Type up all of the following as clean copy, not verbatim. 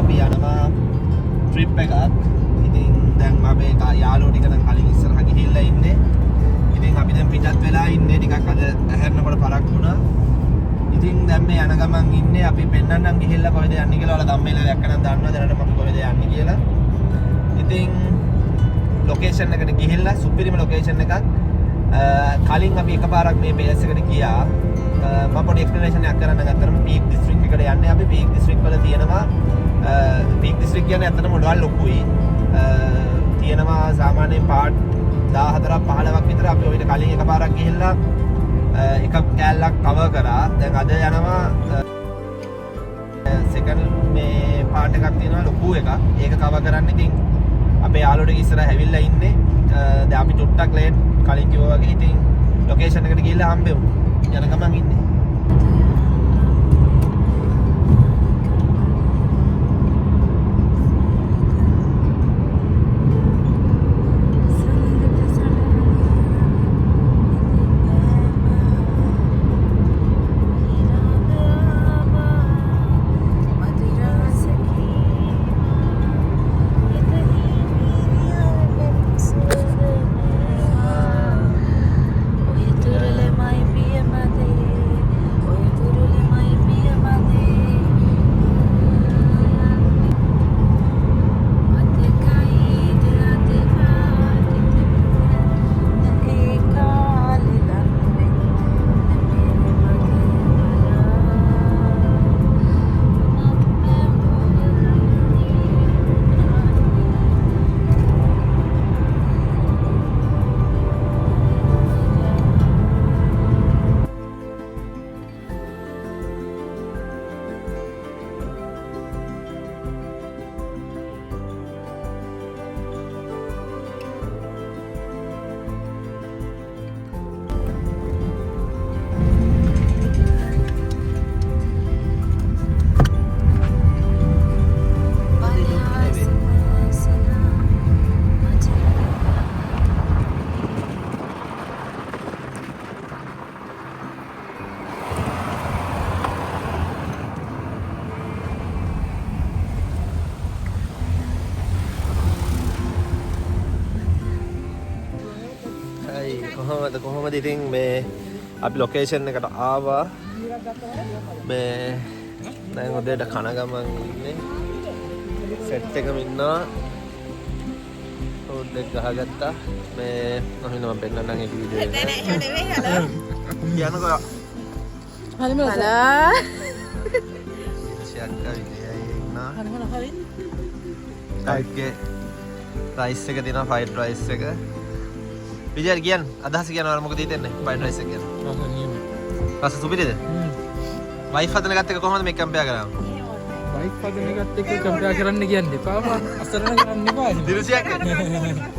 අපි යනවා ට්‍රිප් එකක්. ඉතින් දැන් අපේ යාළුවෝ ටික නම් කලින් ඉස්සරහ ගිහිල්ලා ඉන්නේ. ඉතින් අපි දැන් පිටත් වෙලා ඉන්නේ ටිකක් අද ඇහැරනකොට පරක් වුණා. ඉතින් දැන් මේ යන ගමන් ඉන්නේ අපි පෙන්නන්නම් ගිහිල්ලා කොහෙද යන්නේ කියලා. ඔයාලා ගම්මේලා දැක්කනම් දන්නවා දැනට අපි කොහෙද යන්නේ කියලා. ඉතින් ලොකේෂන් එකට ගිහිල්ලා සුපිරිම ලොකේෂන් එකක්. කලින් අපි එකපාරක් මේ බේස් එකට ගියා. මම පොඩි එක්ස්ප්ලනේෂන් එකක් කරන්න ගත්තාම පීක් දිස්ත්‍රික්ට් එකට යන්නේ. අපි පීක් දිස්ත්‍රික්ට් වල තියෙනවා පීක් දිස්ත්‍රික්ට් කියන්නේ ඇත්තටම මොඩල් ලොකුයි. තියෙනවා සාමාන්‍යයෙන් පාර්ට් 14ක් 15ක් විතර. අපි ඔයිට කලින් එකපාරක් ගිහිල්ලා එක කෑල්ලක් කවර් කරා. දැන් අද යනවා සෙකන්ඩ් මේ පාර්ට් එකක් තියෙනවා ලොකු එකක්. ඒක කවර් කරන්න ඉතින් අපේ යාළුවෝ ඉස්සරහ ඇවිල්ලා ඉන්නේ. දැන් අපි චුට්ටක් ලේට් කලින් කිව්වා වගේ. ඉතින් ලොකේෂන් එකට ගිහිල්ලා හම්බෙමු. යන ගමන් ඉන්නේ. කොහොමද ඉතින් මේ අපි ලොකේෂන් එකට ආවා. මේ දැන් උදේට කන ගමන් ඉන්නේ. සෙට් එකම ඉන්නවා. රෝඩ් එක ගහගත්තා. මේ මම පෙන්නන්නම් ඒ වීඩියෝ එක. යන්නකෝ. හරිම හලා. රයිස් එක තියෙනවා ෆ්‍රයිඩ් රයිස් එක. විජය කියන්න අදහස කියනවා මොකද හිතෙන්නේ ෆ්‍රයිඩ් රයිස් එක කියන්න. රස සුපිරිද? වයිෆ් හදන එකත් එක්ක කොහොමද මේක කම්පෙයාර් කරන්නේ? වයිෆ් හදන එකත් එක්ක කම්පෙයාර් කරන්න කියන්නේ එපා. අසරණ කරන්න එපා. දිරුසියක්.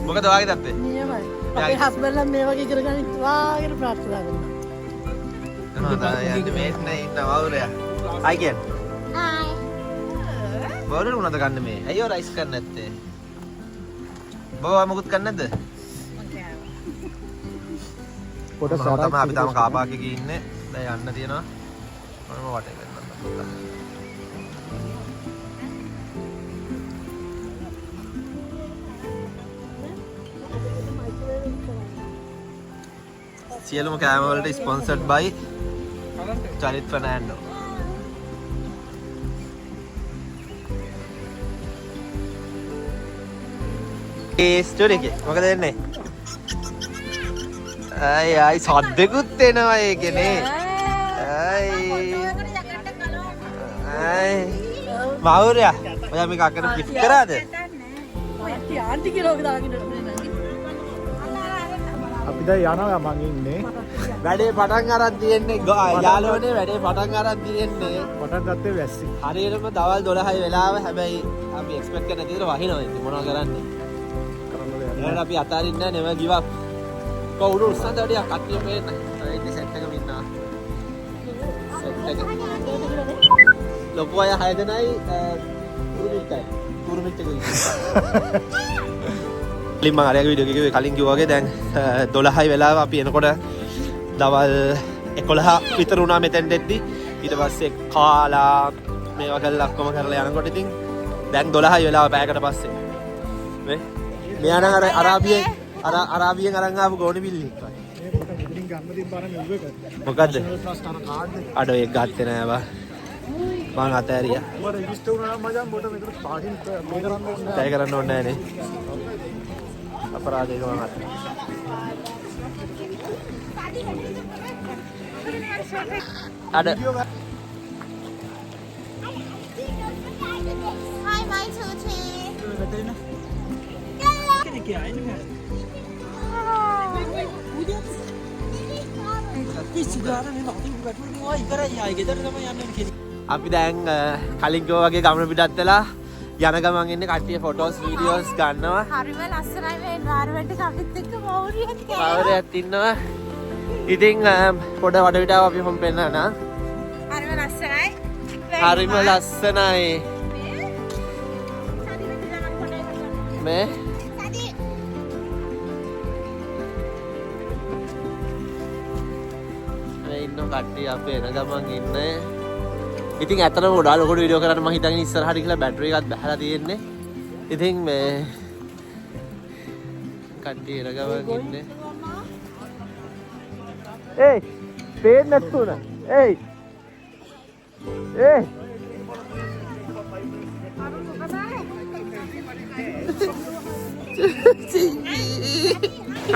මොකද වාගේ තත්ත්වේ? නියමයි. අපේ හස්බන්ඩ්ලා මේ වගේ කරගන්න වාගේ ප්‍රාර්ථනා කරනවා. නේද මේ ඉන්නවා වවුරයා. හයි කියන්න. හයි. වවුරේ මොනවද ගන්න මේ? අයියෝ රයිස් කරන්න නැත්තේ. බබා මොකුත් කරන්නේ නැද්ද? පොඩ සරක් තමයි අපි තාම කාර් පාක් එකේ ඉන්නේ. දැන් යන්න තියෙනවා. මම වටේ වෙන්නම්. සියලුම කෑම වලට ස්පොන්සර්ඩ් බයි චරිත් ෆර්නෑන්ඩෝ. ඒ ස්ටෝරි එකේ මොකද වෙන්නේ? අයි සද්දෙකුත් එනවා ඒකනේ. අයි මවුරයා ඔයා මේක අකට ගිෆ්ට් කරාද? ආන්ටි කියලා ඔක දාගෙන අපි දැන් යනවා මං ඉන්නේ. වැඩේ පටන් අරන් තියෙන්නේ යාළුවනේ වැඩේ පටන් අරන් තියෙන්නේ. පටන් ගත්තේ වැස්සි. හරියටම දවල් 12යි වෙලාව. හැබැයි අපි එක්ස්පෙක්ට් කරන විදිහට වහිනවා. ඉතින් මොනව කරන්නේ? කරන්න අපි අතාරින්න නෑ නෙව ගිව් අප්. කවුරු උස්සන්ද වැඩිය කට්ටිය පේන්න. ඒ සෙට් එකම ඉන්නවා. සෙට් එක. ලොකු අය 6 දෙනයි උරුමිටයි. කලින් මම අරයාගේ වීඩියෝ එකේ කලින් කිව්වා වගේ දැන් 12යි වෙලාව අපි එනකොට දවල් 11 විතර වුණා මෙතෙන් දෙද්දි. ඊට පස්සේ කාලා මේවා කරලා ඔක්කොම කරලා යනකොට ඉතින් දැන් 12යි වෙලාව පැයකට පස්සේ. මෙයා නම් අර අරාබියෙන් අරන් ආපු ගෝණි බිල්ලි එක්ක. මොකද්ද? අඩ ඒක ගත්තේ නෑ බා. මං අතෑරියා. තෑ කරන්න ඕනේ නෑනේ. අපරාධයක මං අතෑරියා. අඩ Hi, my Tuti. අපි දැන් කලින් කිව්වා වගේ ගමන පිටත් වෙලා යන ගමන් ඉන්නේ කට්ටිය ෆොටෝස් වීඩියෝස් ගන්නවා. හරිම ලස්සනයි මේ environment එක අපිත් එක්ක මෞරියත් පවරයක් ඉන්නවා. ඉතින් පොඩ වටපිටාව අපි හොම් පෙන්නන. හරිම ලස්සනයි. හරිම ලස්සනයි. මේ ඉන්න කට්ටිය අපේ එන ගමන් ඉන්නේ. ඉතින් ඇත්තටම ගොඩාක් ලොකු වීඩියෝ කරන්න මම හිතගෙන ඉස්සරහට ගිහලා බැටරි එකත් බහලා තියෙන්නේ. ඉතින් මේ කට්ටිය එන ගමන් ඉන්නේ. ඒයි පේන්නේ නැතුණ. ඒයි ඒයි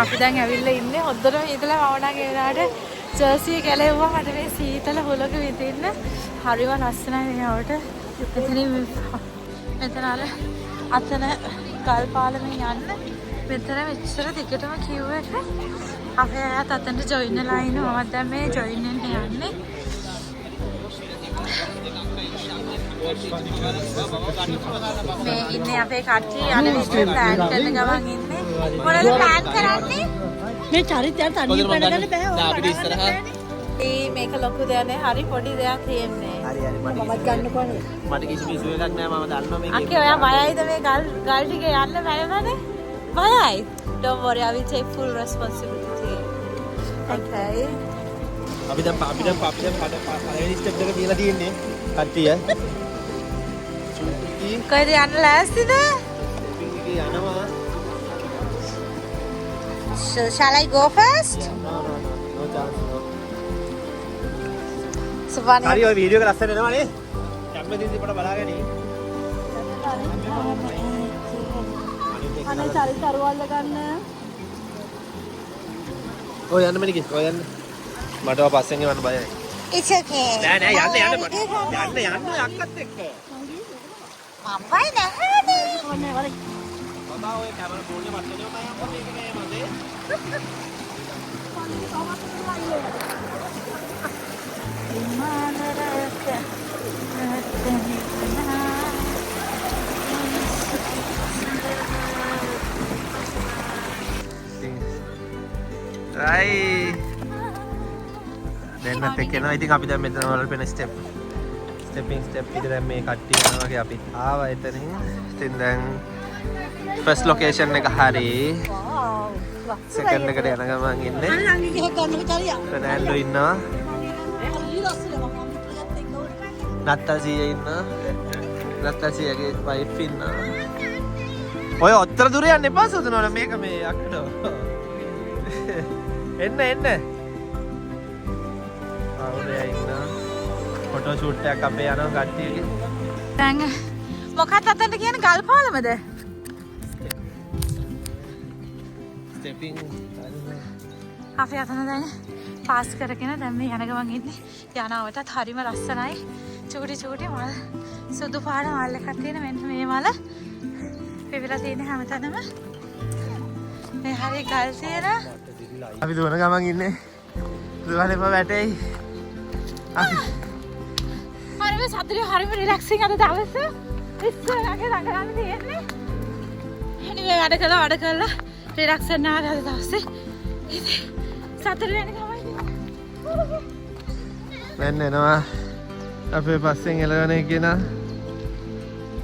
අපි දැන් ඇවිල්ලා ඉන්නේ හොද්දටම ඉඳලා වවණාගේ වෙලාවට ජර්සිය ගැලෙව්වා මට මේ සීතල හුලක විඳින්න හරිම ලස්සනයි මේවට එතනින් මෙතන අතන ගල් පාලමෙන් යන්න මෙතන මෙච්චර දිගටම කිව් එක අපේ අයත් අතනට ජොයින් වෙලා ඉන්නවා මම දැන් මේ ජොයින් වෙන්න යන්නේ මේ ඉන්නේ අපේ කට්ටිය යන විදිහ ප්ලෑන් කරන ගමන් ඉන්නේ මොනවද ප්ලෑන් කරන්නේ මේ චරිතයන් තනියම වැඩ ගන්න බෑ ඕක අපිට ඉස්සරහා මේක ලොකු දෙයක් නේ හරි පොඩි දෙයක් තියෙන්නේ හරි මමත් ගන්න කොහොමද මට කිසිම ඉෂුව එකක් නෑ මම දන්නවා මේක අක්කේ ඔයා බයයිද මේ ගල් ටික යන්න බැරිවද බයයි don't worry I will take full responsibility okay අපි දැන් පළවෙනි ස්ටෙප් එක කියලා තියෙන්නේ කට්ටිය කොහෙද යන්න ලෑස්තිද යනවා shall I go first no chance no සුබානේ හරි ඔය වීඩියෝ එක ලස්සන වෙනවා නේ කැමතිද පොඩ බලාගෙන අනේ චරිත අරවල්ල ගන්න ඔය යන්න මනිකි ඔය යන්න මට ඔය පස්සෙන් යන්න බයයි it's okay නෑ යන්න අක්කත් එක්ක මම බය නැහැනේ ඔන්නේ වරි බබා ඔය කැමරා ෆෝන් එක මට දෙනවා මම මේක නෑ මදේ Right. දෙන්නත් එක්ක යනවා. ඉතින් අපි දැන් මෙතන වල වෙන ස්ටෙපින් ස්ටෙප් විතර දැන් මේ කට්ටිය යනවා වගේ අපි ආවා එතනින්. ඉතින් දැන් ෆස්ට් ලොකේෂන් එක හරි. සෙකන්ඩ් එකට යන ගමන් ඉන්නේ. ෆර්නෑන්ඩෝ ඉන්නවා. නත්තල් සීයා ඉන්නවා. නත්තල් සීයාගේ වයිෆ් ඉන්නවා. ඔය ඔත්තර දුර යන්න එපා සුදුනවල මේක මේ අක්කඩෝ. එන්න අවුරේ ඉන්න ෆොටෝ ෂූට් එකක් අපේ යනවා කට්ටියගේ දැන් මොකක්ද අතන්ට කියන්නේ ගල් පාලමද ස්ටෙපින් අපි අතන දැන් පාස් කරගෙන දැන් මේ යන ගමන් ඉන්නේ යනවටත් හරිම ලස්සනයි චූටි මල් සුදු පාට මල් එකක් තියෙන මෙන්න මේ මල පිපිලා තියෙන හැමතැනම මේ හරි ගල් තියෙන අපි දුවන ගමන් ඉන්නේ දුවනේම වැටෙයි හරිම සතුටුයි හරිම රිලැක්සිං අද දවස ඉස්සරහට ළඟ තියෙන්නේ anyway වැඩ කළා රිලැක්ස් වෙන්න ආව අද දවසේ ඉතින් සතුටු වෙන ගමයි මෙන්න එනවා අපේ පස්සෙන් එළවෙන කෙනා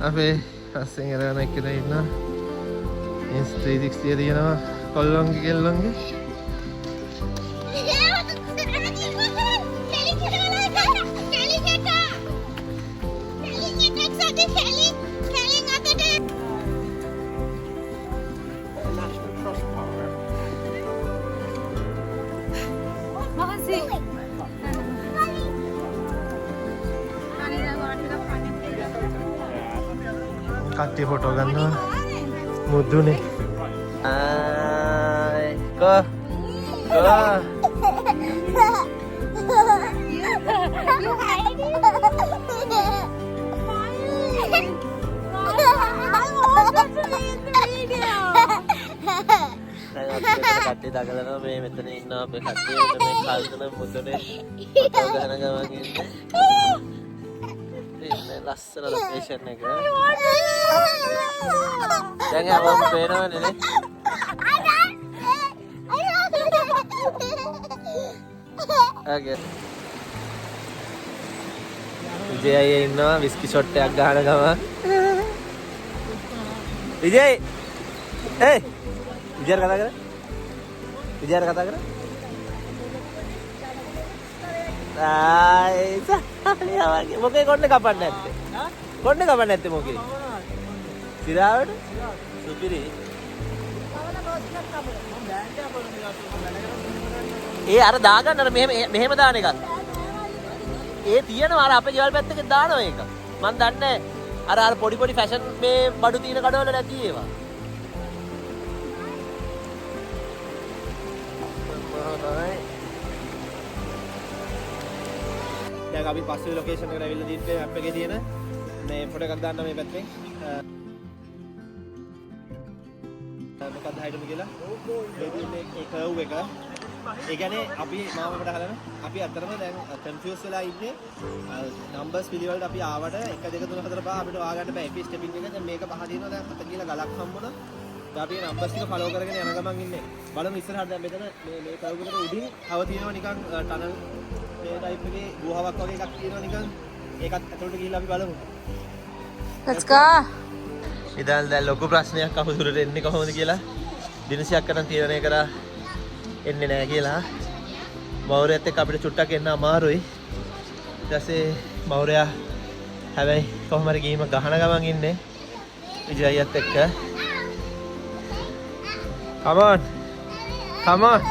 අපේ පස්සෙන් එළවෙන කෙනා ඉන්නවා ඉන්ස් 360 තියෙනවා කොල්ලොන්ගේ කෙල්ලොන්ගේ කට්ටිය ෆොටෝ ගන්නවා මුදුනේ. කෝ කට්ටිය දඟලනවා මේ මෙතන ඉන්න අපේ කට්ටිය මේ කල්තන මුදුනේ ෆොටෝ ගන්න ගමන් ඉන්නේ ලස්සන ලොකේෂන් එක. දැන් අපව පේනවනේ නේ. Okay. විජය අයියා ඉන්නවා විස්කි ෂොට් එකක් ගන්න ගමන්. විජය ඒ විජයට කතා කර. විජයට කතා කර. ආයි සාලියා මොකේ කොණ්ඩේ කපන්නේ නැත්තේ? කොණ්ඩේ කපන්නේ නැත්තේ මොකේ? සිරාවට? සුපිරි. ඒ අර දාගන්න අර මෙහෙම දාන එකක්. ඒ තියෙනවා අර අපේ ගෙවල් පැත්තක දානවා ඒක. මන් දන්නේ අර පොඩි පොඩි ෆැෂන් මේ බඩු තියෙන කඩවල නැති ඒවා. දැන් අපි පස්සේ ලොකේෂන් එකට ඇවිල්ලා දින්නේ මැප් එකේ තියෙන මේ ෆොටෝ එකක් දාන්න මේ පැත්තෙන්. මොකක්ද හයිටම කියලා? ඒ කර්ව් එක. ඒ කියන්නේ අපි මාමකට හලන අපි අතරම දැන් කන්ෆියුස් වෙලා ඉන්නේ නම්බර්ස් පිළිවෙලට අපි ආවට 1 2 3 4 5 අපිට වාගන්න බෑ එපි ස්ටෙපින් එක. දැන් මේක පහ දිනවා දැන් 7 කියලා ගලක් හම්බුණා. දැන් අපි නම්බර්ස් ටික ෆලෝ කරගෙන යන ගමන් ඉන්නේ. බලමු ඉස්සරහට දැන් මෙතන මේ කර්ව් එකට උඩින් තව තියෙනවා නිකන් ටනල් මේ ටයිප් එකේ ගුහාවක් වගේ එකක් තියෙනවා නිකන්. ඒකත් ඇතුළට ගිහිල්ලා අපි බලමු. Let's go. ඉතින් දැන් ලොකු ප්‍රශ්නයක් අපුදුරට එන්නේ කොහොමද කියලා දිනසියක් කරන් තීරණය කරා එන්නේ නැහැ කියලා. මෞර්යත් එක්ක අපිට චුට්ටක් එන්න අමාරුයි. ඊට පස්සේ මෞර්යා හැබැයි කොහොම හරි ගිහින් ගහන ගමන් ඉන්නේ විජයත් එක්ක. Come on. Come on.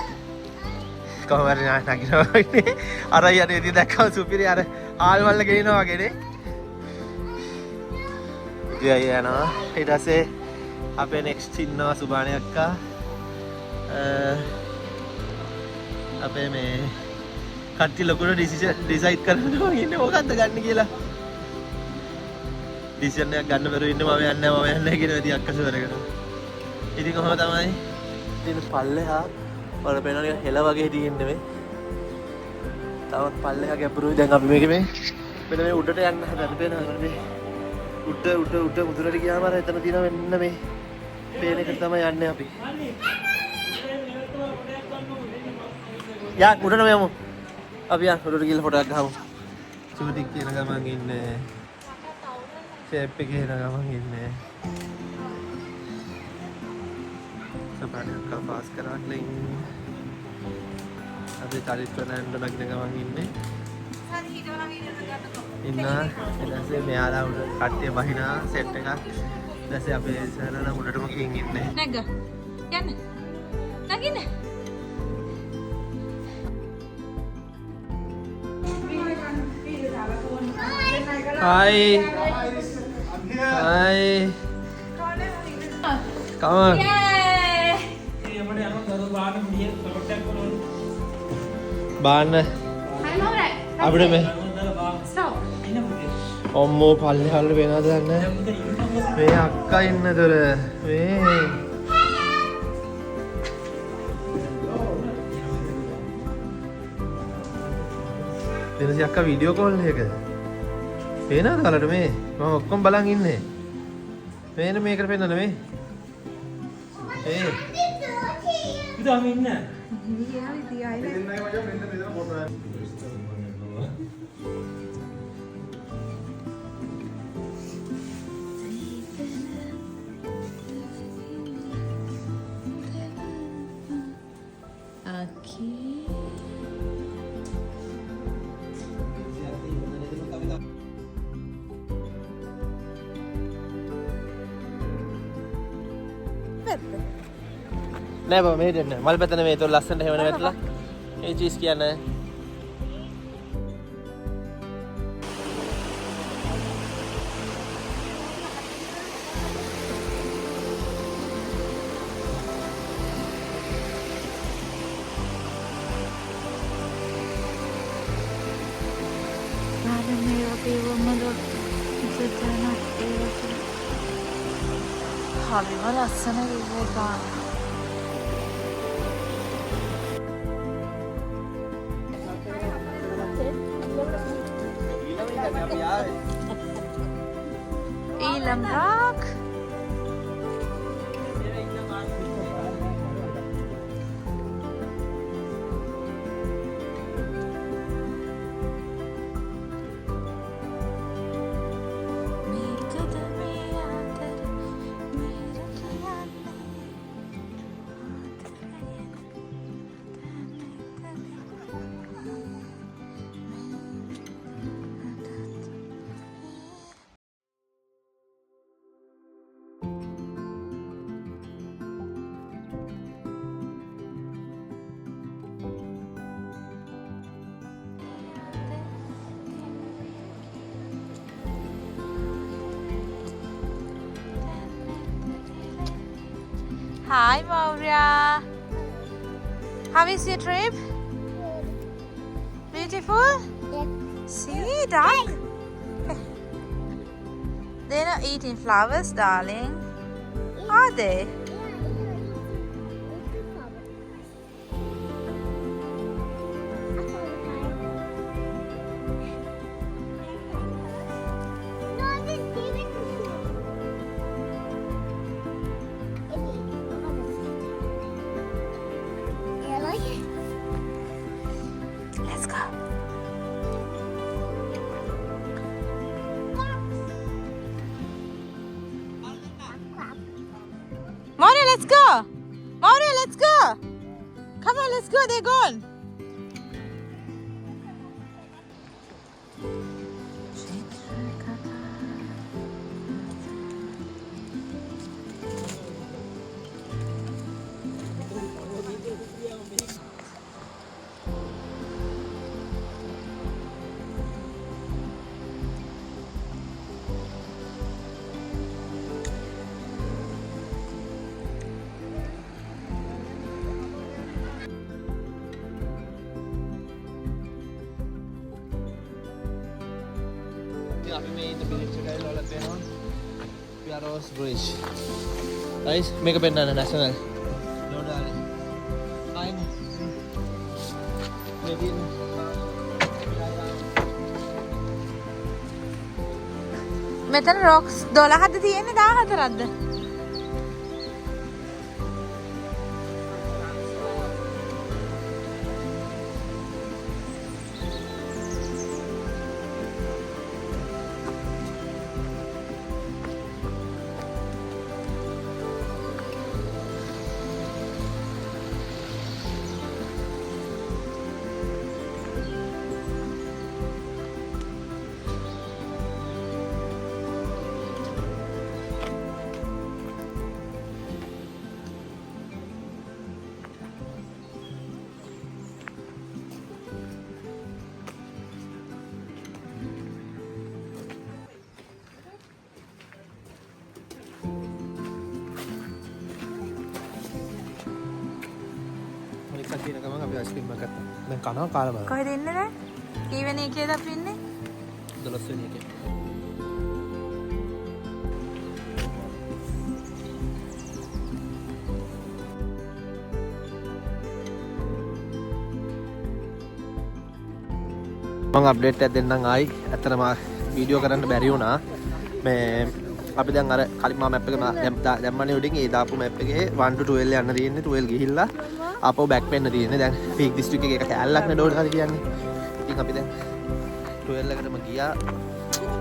කොහොම හරි නැගිනවා ඉන්නේ. අර යන්නේ ඉතින් දැක්කම සුපිරි අර ආල්වල ගෙනිනවා වගේ නේ. විජය යනවා. ඊට පස්සේ අපේ next ඉන්නවා සුබානේ අක්කා. අපේ මේ කට්ටිය ලොකුට ඩිසයිඩ් කරනවා ඉන්නේ මොකක්ද ගන්න කියලා. ඩිසිෂන් එකක් ගන්න බැරුව ඉන්න මම යන්නේ කියන විදිහ අක්කසවරගෙන. ඉතින් කොහොම තමයි ඉතින් පල්ලෙහා වල පේනවා නිකන් හෙල වගේ හිටින්නේ මේ. තවත් පල්ලෙහා ගැඹුරුයි. දැන් අපි මේකේ මෙන්න මේ උඩට යන්න හදන්න පේනවා මේ. උඩ මුදුරට ගියාම අර එතන තියෙන මෙන්න මේ පේන එක තමයි යන්නේ අපි. යා උඩට යමු. අපි උඩට ගිහලා ෆොටෝ එකක් ගහමු. චූටික් කියන ගමන් ඉන්නේ. ෂේප් එකේ එන ගමන් ඉන්නේ. සපාඩියක් කපාස් කරා ක්ලින්. අපි චරිත්‍රයන්ට නගින ගමන් ඉන්නේ. ඉන්න ඊටසේ මෙයාලා උඩ කට්ටිය වහිනා සෙට් එකක්. ඊටසේ අපේ සරණ උඩටම ගිහින් ඉන්නේ. නැග. යන්න. නගින්න. Hi. Hi. Come on. බාන්න. අපිට මේ ඔම්මෝ පල්ලේ හල්ල වෙනවද දන්නේ මේ අක්කා ඉන්න දොර මේ වෙනසි අක්කා වීඩියෝ කෝල් එකක පේනවද කලට මේ මම ඔක්කොම බලන් ඉන්නේ මේන මේකට පෙන්නන මේ ඒ ඉතින් ඉන්න නෑ බා මේ දෙන්න මල් පැතන මේ තොල් ලස්සනට හැවන වැටලා ඒ චීස් කියන්නේ හරිම ලස්සන view එකක්. Elam Rock. Hi Maurya. How is your trip? Beautiful? Yes. See, duck? They're not eating flowers, darling. Are they? Let's go. Maurya, let's go. Maurya, let's go. Come on, let's go. They're gone. අපි මේ ඉන්න bridge එකයි වල තියෙනවා පියාරෝස් bridge. guys මේක පෙන්නන්න national නෝඩාලි. fine. maybe මෙතන rocks 12ද තියෙන්නේ 14ද? තියෙන ගමන් අපි අයිස්ක්‍රීම් එකක් ගත්තා. දැන් කනවා කාලා බලන්න. කොහෙද ඉන්නේ දැන්? කීවෙනි එකේද අපි ඉන්නේ? 12 වෙනි එකේ. මම අප්ඩේට් එකක් දෙන්නම් ආයි. ඇත්තටම වීඩියෝ කරන්න බැරි වුණා. මේ අපි දැන් අර කලින් මම මැප් එක දැම්මනේ උඩින් ඒ දාපු මැප් එකේ 1 to 12 යන්න තියෙන්නේ. 12 ගිහිල්ලා ආපහු බෑක් වෙන්න තියෙන්නේ. දැන් පීක් දිස්ත්‍රික්ක් එකේ එක කැලලක් නේ ඩෝල් හරි කියන්නේ. ඉතින් අපි දැන් 12 එකටම ගියා.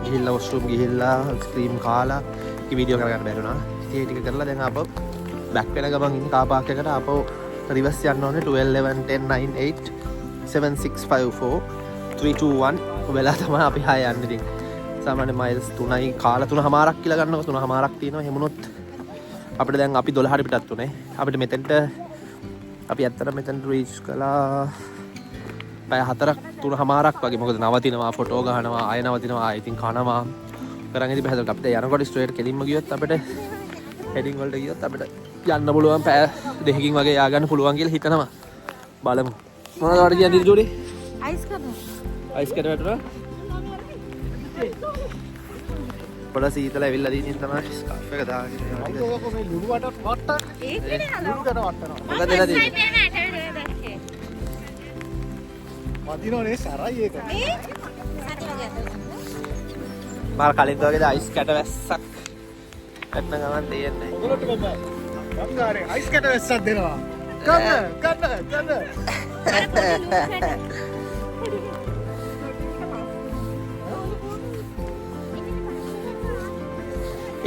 ගිහිල්ලා වොෂ්රූම් ගිහිල්ලා ස්ක්‍රීම් කාලා කි වීඩියෝ කරගන්න බැරි වුණා. ඉතින් ඒ ටික කරලා දැන් ආපහු බෑක් වෙන ගමන් ඉන්නේ කාර් පාක් එකට ආපහු රිවර්ස් යන්න ඕනේ 12 11 10 9 8 7 6 5 4 3 2 1 වෙලා තමයි අපි ආය යන්නේ. ඉතින් සාමාන්‍ය මයිල්ස් 3යි කාලා 3:00ක් කියලා ගන්නවා. 3:00ක් තියෙනවා. එහෙමුණොත් අපිට දැන් අපි 12ට පිටත් උනේ. අපිට මෙතෙන්ට අපි ඇත්තට මෙතෙන්ට රීච් කළා පැය 4ක් 3:00ක් වගේ. මොකද නවතිනවා, ෆොටෝ ගහනවා, ආය නවතිනවා, ආය ඉතින් කනවා. කරන් ඉතින් බහැදට අපිට යනකොට ස්ට්‍රේට් කෙලින්ම ගියොත් අපිට හෙඩින් වලට ගියොත් අපිට යන්න පුළුවන් පැය 2කින් වගේ යා ගන්න පුළුවන් කියලා හිතනවා. බලමු. මොනවද වඩ කියන්නේ ජෝඩි? අයිස් කරනවා. අයිස් කර වැටුණා. පොළ සීතල ඇවිල්ලා දිනින් තමයි ස්කාර්ෆ් එක දාගෙන යනවා. ඔක මේ ලුණුවට වට්ටක්. ඒකනේ ලුණුකට වට්ටනවා. මොකද වෙලා තියෙන්නේ? වදිනෝනේ සරයි ඒක. මාර කලින් වගේ අයිස් කැට වැස්සක් පැටන ගමන් දෙන්නේ. ඔයගොල්ලෝට බබා. ගංගාරේ අයිස් කැට වැස්සක් දෙනවා. ගන්න.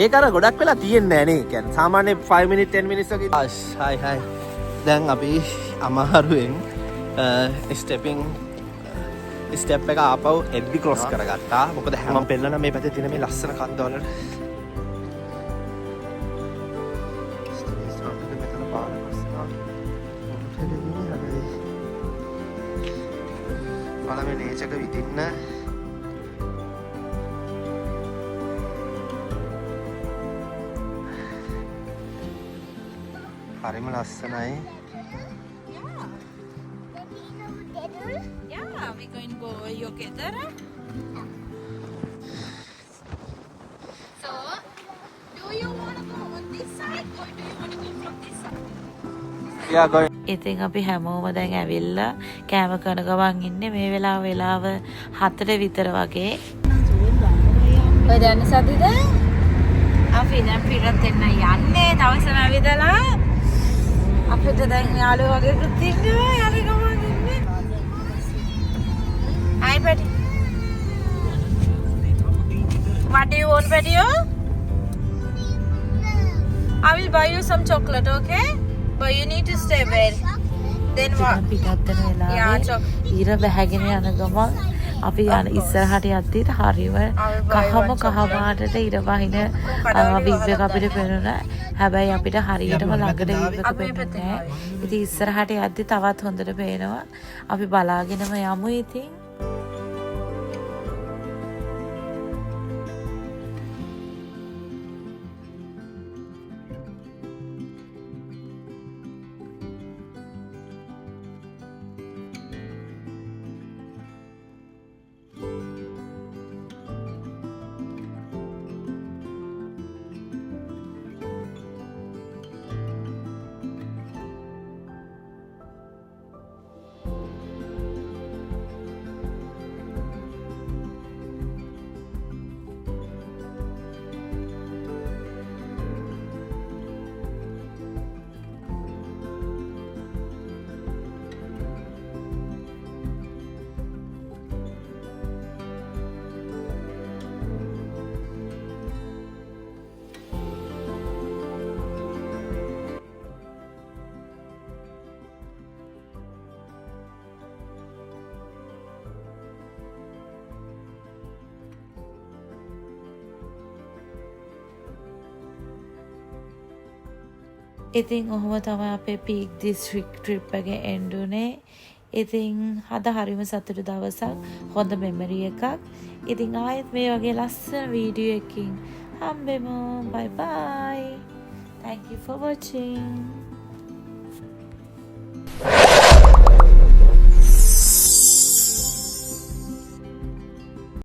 ඒක අර ගොඩක් වෙලා තියෙන්නේ නැහැ නේ. කියන්නේ සාමාන්‍ය 5 minute 10 minutes වගේ. හයි. දැන් අපි අමාරුවෙන් ස්ටෙප් එක ආපහු එඩ්ඩි ක්‍රොස් කරගත්තා. මොකද හැමෝම පෙන්නන මේ පැත්තේ තියෙන මේ ලස්සන කන්දවල බලමු නේචක විදින්න හරිම ලස්සනයි. Yeah, we going to go together. So, do you want to go on this side or do you want to go from this side? Yeah, going. ඉතින් අපි හැමෝම දැන් ඇවිල්ලා කෑම කන ගමන් ඉන්නේ මේ වෙලාව 4 විතර වගේ. ඔය දැන් සදිද අපි දැන් පිටත් එන්න යන්නේ දවසම ඇවිදලා අපිට දැන් යාළුවෝ වගේ කුත් ඉන්නවා යලි ගමන් ඉන්නේ. Hi Patty. What do you want, Patty? I will buy you some chocolate, okay? But you need to stay there. Then what? පිටත් වෙන වෙලාවේ ඊර බැහැගෙන යන ගමන් අපි යන ඉස්සරහට යද්දි හරිම කහ පාටට ඉර වහින වීව් එක අපිට පේනුණා. හැබැයි අපිට හරියටම ළඟට වීව් එක පේන්නේ නැහැ. ඉතින් ඉස්සරහට යද්දි තවත් හොඳට පේනවා. අපි බලාගෙනම යමු ඉතින්. ඉතින් ඔහොම තමයි අපේ පීක් දිස්ත්‍රික් ට්‍රිප් එක එන්ඩ් උනේ. ඉතින් අද හරිම සතුටු දවසක්. හොඳ මෙමරි එකක්. ඉතින් ආයෙත් මේ වගේ ලස්සන වීඩියෝ එකකින් හම්බෙමු. Bye bye. Thank you for watching.